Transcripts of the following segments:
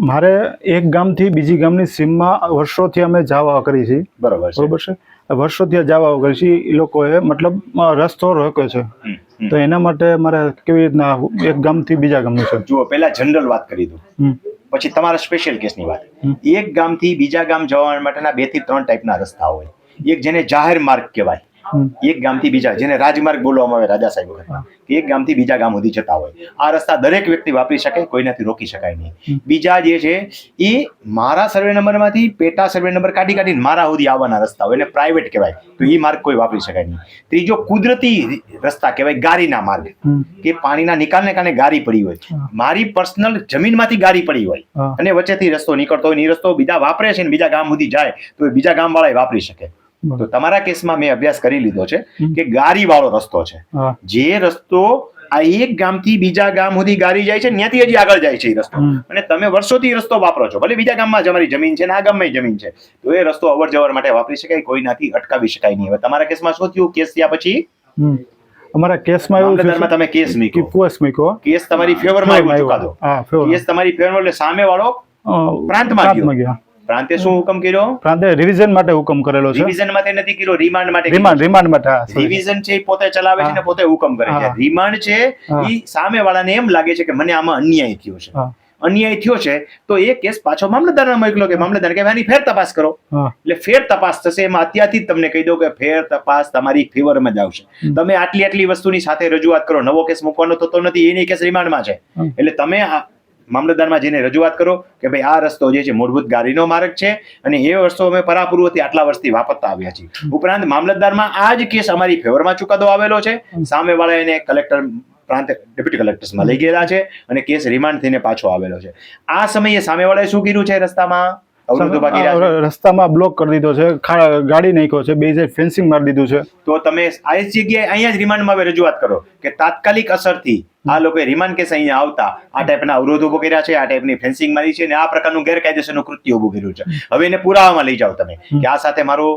મારે એક ગામથી બીજી ગામની સીમમાં વર્ષોથી અમે જાવા કરી છે. બરોબર છે. વર્ષોથી જાવા કરી છે. એ લોકોએ મતલબ રસ્તો રોક્યો છે. તો એના માટે મારે કેવી રીતના એક ગામથી બીજા ગામનું છે? જુઓ, પહેલા જનરલ વાત કરી દઉં, પછી તમારા સ્પેશિયલ કેસની વાત. એક ગામથી બીજા ગામ જવા માટેના 2 થી 3 ટાઈપના રસ્તા હોય. એક જેને જાહેર માર્ગ કહેવાય, એક ગામથી બીજા, જેને રાજમાર્ગ બોલવામાં આવે રાજા સાહેબ વખતના, એક ગામથી બીજા ગામ સુધી જતા હોય. આ રસ્તા દરેક વ્યક્તિ વાપરી શકે, કોઈનાથી રોકી શકાય નહીં. બીજા જે છે એ મારા સર્વે નંબરમાંથી પેટા સર્વે નંબર કાઢીને મારા સુધી આવવાના રસ્તા હોય, એને પ્રાઇવેટ કહેવાય, તો એ માર્ગ કોઈ વાપરી શકાય નહીં. ત્રીજો કુદરતી રસ્તા કહેવાય, ગારીના માર્ગ, કે પાણીના નિકાલને કારણે ગારી પડી હોય, મારી પર્સનલ જમીનમાંથી ગારી પડી હોય અને વચ્ચેથી રસ્તો નીકળતો હોય, એ રસ્તો બીજા વાપરે છે ને બીજા ગામ સુધી જાય તો એ બીજા ગામ વાળા વાપરી શકે. તો તમારા કેસમાં મેં અભ્યાસ કરી લીધો છે કે ગારી વાળો રસ્તો છે. જે રસ્તો આ એક ગામથી બીજા ગામ સુધી ગારી જાય છે, ત્યાંથી હજી આગળ જાય છે એ રસ્તો, અને તમે વર્ષોથી રસ્તો વાપરો છો, ભલે બીજા ગામમાં જ અમારી જમીન છે ને આ ગામમાં જમીન છે, તો એ રસ્તો અવર જવર માટે વાપરી શકાય, કોઈનાથી અટકાવી શકાય નહીં. હવે તમારા કેસમાં શું થયું? કેસ થયા પછી અમારા કેસમાં એવું છે, તમે કેસ મૂક્યો, કેસ તમારી ફેવરમાં આવ્યો ચુકાદો, કેસ તમારી ફેવરમાં, એટલે સામે વાળો પ્રાંતમાં ગયો. પ્રાંતે શું હુકમ કર્યો? પ્રાંતે રિવિઝન માટે હુકમ કરેલો છે. રિવિઝન માટે નથી કર્યો, રિમાન્ડ માટે. રિમાન્ડ માટે. રિવિઝન છે પોતે ચલાવે છે ને પોતે હુકમ કરે છે. રિમાન્ડ છે એ સામે વાળાને એમ લાગે છે કે મને આમાં અન્યાય થયો છે, અન્યાય થયો છે, તો એ કેસ પાછો મામલતદારને મોકલો કે મામલતદાર કે આની ફેર તપાસ કરો. એટલે ફેર તપાસ થશે. એમાં અત્યારથી જ તમને કહી દો કે ફેર તપાસ તમારી ફેવરમાં જ આવશે. તમે આટલી વસ્તુની સાથે રજૂઆત કરો, નવો કેસ મૂકવાનો થતો નથી, એની કેસ રિમાન્ડમાં છે, એટલે તમે મામલતદારમાં જઈને રજૂઆત કરો કે ભાઈ આ રસ્તો જે છે મૂળભૂત ગારીનો માર્ગ છે અને એ વર્ષો અમે પરાપૂર્વથી આટલા વર્ષથી વાપરતા આવ્યા છીએ. ઉપરાંત મામલતદારમાં આ જ કેસ અમારી ફેવરમાં ચુકાદો આવેલો છે, સામેવાળા એને કલેક્ટર પ્રાંત ડેપ્યુટી કલેક્ટર્સમાં લઈ ગયેલા છે અને કેસ રિમાન્ડ થઈને પાછો આવેલો છે. આ સમયે સામેવાળાએ શું કર્યું છે? રસ્તામાં અવરોધો બાકી રહ્યા છે, રસ્તામાં બ્લોક કરી દીધો છે, ગાડી નાખ્યો છે, બે સાઈડ ફેન્સિંગ મારી દીધું છે. તો તમે આ જગ્યાએ અહીંયા જ રિમાન્ડમાં રજૂઆત કરો કે તાત્કાલિક અસરથી આ લોકોએ રિમાન્ડ કેસ અહીંયા આવતા આ ટાઈપના અવરોધ ઉભો કર્યા છે, આ ટાઈપની ફેન્સિંગ મારી છે અને આ પ્રકારનું ગેરકાયદેસરનું કૃત્ય ઉભું કર્યું છે. હવે એને પુરાવામાં લઈ જાઓ તમે કે આ સાથે મારો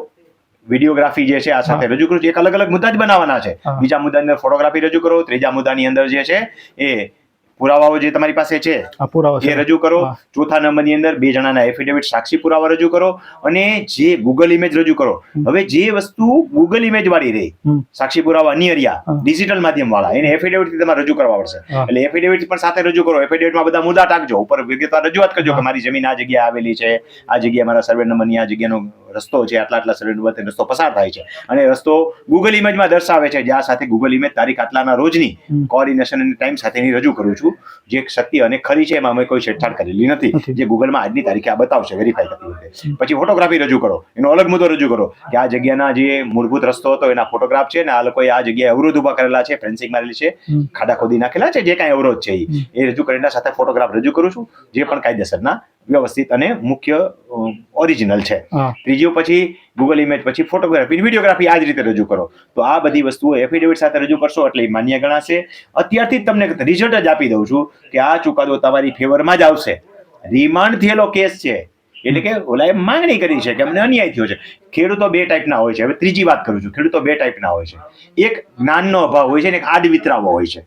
વિડીયોગ્રાફી જે છે આ સાથે રજૂ કરું છું. એક અલગ અલગ મુદ્દા જ બનાવવાના છે. બીજા મુદ્દાની અંદર ફોટોગ્રાફી રજૂ કરો, ત્રીજા મુદ્દાની અંદર જે છે એ પુરાવાઓ જે તમારી પાસે છે એ રજૂ કરો, ચોથા નંબરની અંદર 2 જણાના એફિડેવિટ સાક્ષી પુરાવા રજૂ કરો અને જે ગૂગલ ઇમેજ રજૂ કરો. હવે જે વસ્તુ ગૂગલ ઇમેજ વાળી રહી, સાક્ષી પુરાવા અન્ય રહ્યા ડિજિટલ માધ્યમ વાળા, એને એફિડેવિટ થી તમારે રજૂ કરવા પડશે. એટલે એફિડેવિટ પણ સાથે રજૂ કરો. એફિડેવિટમાં બધા મુદ્દા ટાંકજો, ઉપર વિગતવાર રજૂઆત કરજો કે મારી જમીન આ જગ્યાએ આવેલી છે, આ જગ્યાએ મારા સર્વે નંબરની આ જગ્યાનો રસ્તો છે, આટલા સર્વે નંબરથી રસ્તો પસાર થાય છે અને રસ્તો ગૂગલ ઇમેજમાં દર્શાવે છે, જ્યાં સાથે ગૂગલ ઇમેજ તારીખ આટલાના રોજની કોઓર્ડિનેશન અને ટાઈમ સાથેની રજૂ કરું છું, જે સત્ય અને ખરી છે, એમાં અમે કોઈ છેડછાડ કરેલી નથી, જે ગૂગલમાં આજની તારીખે આ બતાવશે વેરીફાઈ કરતી વખતે. પછી ફોટોગ્રાફી રજૂ કરો, એનો અલગ મુદ્દો રજૂ કરો કે આ જગ્યાના જે મૂળભૂત રસ્તો હતો એના ફોટોગ્રાફ છે ને આ લોકોએ આ જગ્યાએ અવરોધ ઉભા કરેલા છે, ફેન્સિંગ મારેલી છે, ખાડા ખોદી નાખેલા છે, જે કાંઈ અવરોધ છે એ રજૂ કરીને સાથે ફોટોગ્રાફ રજૂ કરું છું, જે પણ કાયદેસરના, વ્યવસ્થિત અને મુખ્ય ઓરિજિનલ છે. ત્રીજું પછી ગૂગલ ઇમેજ, પછી ફોટોગ્રાફી, વિડીયોગ્રાફી આ જ રીતે રજૂ કરો. તો આ બધી વસ્તુઓ એફિડેવિટ સાથે રજૂ કરશો એટલે માન્ય ગણાશે. અત્યારથી જ તમને રિઝલ્ટ જ આપી દઉં છું કે આ ચુકાદો તમારી ફેવરમાં જ આવશે. રિમાન્ડ થયેલો કેસ છે એટલે કે ઓલાએ માંગણી કરી છે કે અમને અન્યાય થયો છે. ખેડૂતો 2 ટાઈપના હોય છે. હવે ત્રીજી વાત કરું છું, ખેડૂતો 2 ટાઈપના હોય છે. એક જ્ઞાનનો અભાવ હોય છે ને એક આડ વિતરાવો હોય છે.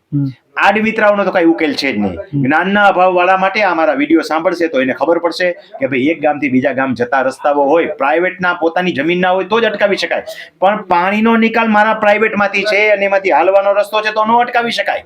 આડ વિતરાવનો તો કઈ ઉકેલ છે જ નહીં. જ્ઞાનના અભાવ વાળા માટે અમારા વિડીયો સાંભળશે તો એને ખબર પડશે કે ભાઈ એક ગામથી બીજા ગામ જતા રસ્તાઓ હોય, પ્રાઇવેટના પોતાની જમીનના હોય તો જ અટકાવી શકાય, પણ પાણીનો નિકાલ મારા પ્રાઇવેટમાંથી છે અને એમાંથી હાલવાનો રસ્તો છે તો ન અટકાવી શકાય.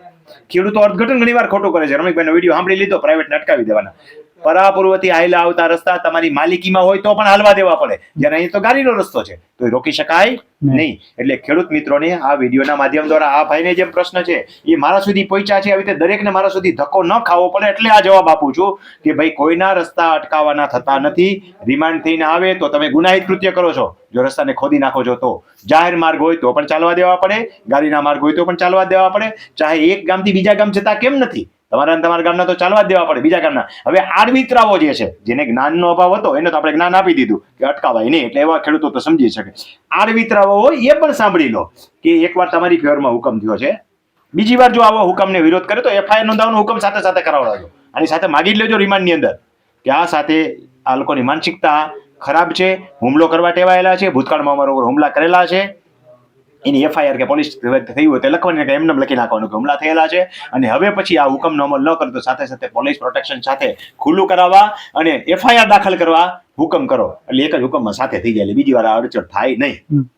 ખેડૂતો અર્થઘટન ઘણીવાર ખોટું કરે છે. રમણીકભાઈનો વિડીયો સાંભળી લીધો, પ્રાઇવેટને અટકાવી દેવાના. પરાપૂર્વથી હાઈલા આવતા રસ્તા તમારી માલિકીમાં હોય તો પણ હાલવા દેવા પડે, જ્યારે અહીં તો ગાડીનો રસ્તો છે તો એ રોકી શકાય નહીં. એટલે ખેડૂત મિત્રોને આ વિડીયોના માધ્યમ દ્વારા આ ભાઈને જે પ્રશ્ન છે એ મારા સુધી પહોંચ્યા છે, આવી રીતે દરેકને મારા સુધી ધક્કો ન ખાવો પડે એટલે આ જવાબ આપું છું કે ભાઈ કોઈના રસ્તા અટકાવવાના થતા નથી. રિમાન્ડ થઈને આવે તો તમે ગુનાહિત કૃત્ય કરો છો. જો રસ્તાને ખોદી નાખો છો તો જાહેર માર્ગ હોય તો પણ ચાલવા દેવા પડે, ગાડીના માર્ગ હોય તો પણ ચાલવા દેવા પડે. ચાહે એક ગામથી બીજા ગામ જતા કેમ નથી, તમારા ગામના તો ચાલવા જ દેવા પડે, બીજા ગામના. હવે આડવિતરાવો જે છે, જેને જ્ઞાનનો અભાવ હતો એને તો આપણે જ્ઞાન આપી દીધું કે અટકાવાય નહીં, એટલે એવા ખેડૂતો તો સમજી શકે. આડવિતરાવો હોય એ પણ સાંભળી લો કે એકવાર તમારી ફેવરમાં હુકમ થયો છે, બીજી વાર જો આવો હુકમને વિરોધ કરે તો એફઆઈઆર નોંધાવવાનો હુકમ સાથે સાથે કરાવડાવજો. આની સાથે માગી જ લેજો રિમાન્ડની અંદર કે આ સાથે આ લોકોની માનસિકતા ખરાબ છે, હુમલો કરવા ટેવાયેલા છે, ભૂતકાળમાં અમારા ઉપર હુમલા કરેલા છે એની એફઆઈઆર કે પોલીસ થઈ હોય તો લખવાની કે એમને લખી નાખવાનું કે હુમલા થયેલા છે, અને હવે પછી આ હુકમનો અમલ ન કરતો સાથે સાથે પોલીસ પ્રોટેક્શન સાથે ખુલ્લું કરાવવા અને એફઆઈઆર દાખલ કરવા હુકમ કરો, એટલે એક જ હુકમમાં સાથે થઈ જાય, એટલે બીજી વાર આ અડચણ થાય નહીં.